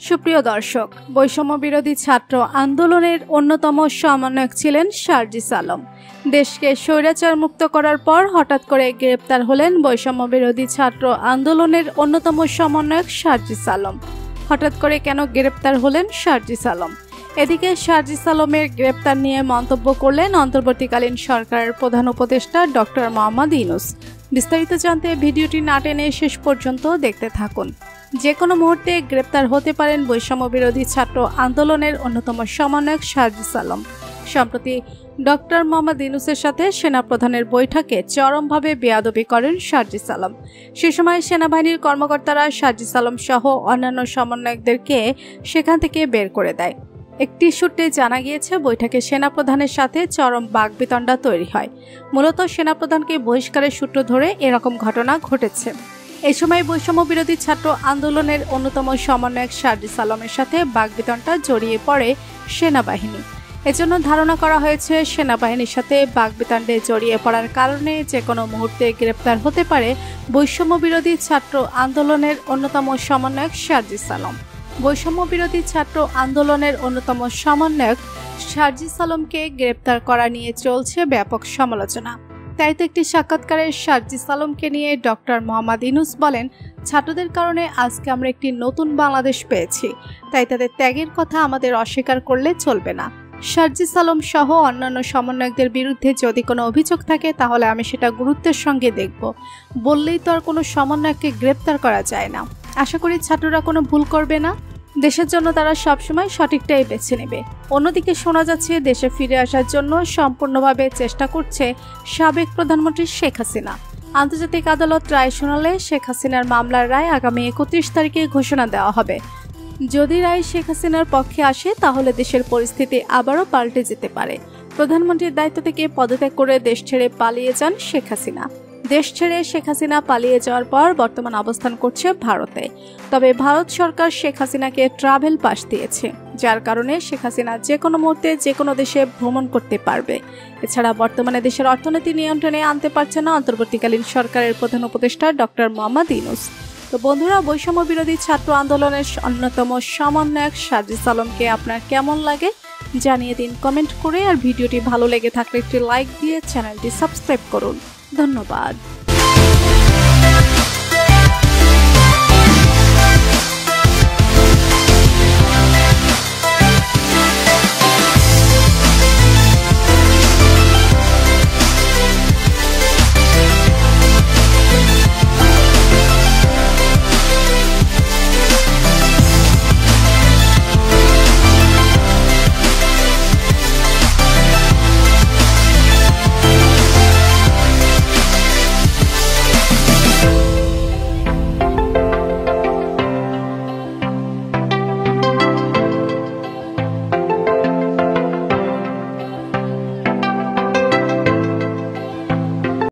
সুপ্রিয় দর্শক, বৈষম্য বিরোধী ছাত্র আন্দোলনের অন্যতম সমন্বয়ক ছিলেন সার্জিস আলম। দেশকে স্বৈরাচার মুক্ত করার পর হঠাৎ করে গ্রেপ্তার হলেন বৈষম্য বিরোধী ছাত্র আন্দোলনের অন্যতম সমন্বয়ক সার্জিস আলম। হঠাৎ করে কেন গ্রেপ্তার হলেন সার্জিস আলম? এদিকে সার্জিস আলমের গ্রেপ্তার নিয়ে মন্তব্য করলেন অন্তর্বর্তীকালীন সরকারের প্রধান উপদেষ্টা ডক্টর মোহাম্মদ ইউনূস। বিস্তারিত জানতে ভিডিওটি না টেনে শেষ পর্যন্ত দেখতে থাকুন। যে কোনো মুহূর্তে গ্রেপ্তার হতে পারেন বৈষম্য বিরোধী ছাত্র আন্দোলনের অন্যতম সমন্বয়ক সার্জিস আলম। সম্প্রতি ডক্টর মোহাম্মদ ইউনূসের সাথে সেনাপ্রধানের বৈঠকে চরমভাবে বেয়াদবি করেন সার্জিস আলম। সে সময় সেনাবাহিনীর কর্মকর্তারা সার্জিস আলম সহ অন্যান্য সমন্বয়কদেরকে সেখান থেকে বের করে দেয়। একটি সূত্রে জানা গিয়েছে, বৈঠকে সেনাপ্রধানের সাথে চরম বাকবিতণ্ডা তৈরি হয়। মূলত সেনাপ্রধানকে বহিষ্কারের সূত্র ধরে এরকম ঘটনা ঘটেছে। এই সময় বৈষম্য বিরোধী ছাত্র আন্দোলনের অন্যতম সমন্বয়ক সার্জিস আলমের সাথে বাকবিতণ্ডা জড়িয়ে পড়ে সেনাবাহিনী। এজন্য ধারণা করা হয়েছে, সেনাবাহিনীর সাথে বাকবিতণ্ডে জড়িয়ে পড়ার কারণে যে কোনো মুহূর্তে গ্রেপ্তার হতে পারে বৈষম্য বিরোধী ছাত্র আন্দোলনের অন্যতম সমন্বয়ক সার্জিস আলম। বৈষম্য বিরোধী ছাত্র আন্দোলনের অন্যতম সমন্বয়ক সার্জিস আলমকে গ্রেপ্তার করা নিয়ে চলছে ব্যাপক সমালোচনা। তাই তো একটি সাক্ষাৎকারে সার্জিস আলমকে নিয়ে ডক্টর মোহাম্মদ ইউনূস বলেন, ছাত্রদের কারণে আজকে আমরা একটি নতুন বাংলাদেশ পেয়েছি, তাই তাদের ত্যাগের কথা আমাদের অস্বীকার করলে চলবে না। সার্জিস আলম সহ অন্যান্য সমন্বয়কদের বিরুদ্ধে যদি কোনো অভিযোগ থাকে তাহলে আমি সেটা গুরুত্বের সঙ্গে দেখব। বললেই তো আর কোনো সমন্বয়ককে গ্রেপ্তার করা যায় না। আশা করি ছাত্ররা কোনো ভুল করবে না। দেশের জন্য তারা সবসময় সঠিকটাই বেছে নেবে। অন্যদিকে শোনা যাচ্ছে, দেশে ফিরে আসার জন্য সম্পূর্ণভাবে চেষ্টা করছে সাবেক প্রধানমন্ত্রী শেখ হাসিনা। আন্তর্জাতিক আদালত রায় শোনালে শেখ হাসিনার মামলার রায় আগামী 31 তারিখে ঘোষণা দেওয়া হবে। যদি রায় শেখ হাসিনার পক্ষে আসে তাহলে দেশের পরিস্থিতি আবারও পাল্টে যেতে পারে। প্রধানমন্ত্রীর দায়িত্ব থেকে পদত্যাগ করে দেশ ছেড়ে পালিয়ে যান শেখ হাসিনা। দেশ ছেড়ে শেখ হাসিনা পালিয়ে যাওয়ার পর বর্তমান অবস্থান করছে ভারতে। তবে ভারত সরকার শেখ হাসিনাকে ট্রাভেল পাস দিয়েছে, যার কারণে শেখ হাসিনা যে কোনো মুহূর্তে যে কোনো দেশে ভ্রমণ করতে পারবে। এছাড়া বর্তমানে দেশের অর্থনীতি নিয়ন্ত্রণে আনতে পারছে না অন্তর্বর্তীকালীন সরকারের প্রধান উপদেষ্টা ডক্টর মোহাম্মদ ইউনূস। তো বন্ধুরা, বৈষম্য বিরোধী ছাত্র আন্দোলনের অন্যতম সমন্বয়ক সার্জিস আলমকে আপনার কেমন লাগে জানিয়ে দিন কমেন্ট করে। আর ভিডিওটি ভালো লেগে থাকলে একটি লাইক দিয়ে চ্যানেলটি সাবস্ক্রাইব করুন। ধন্যবাদ।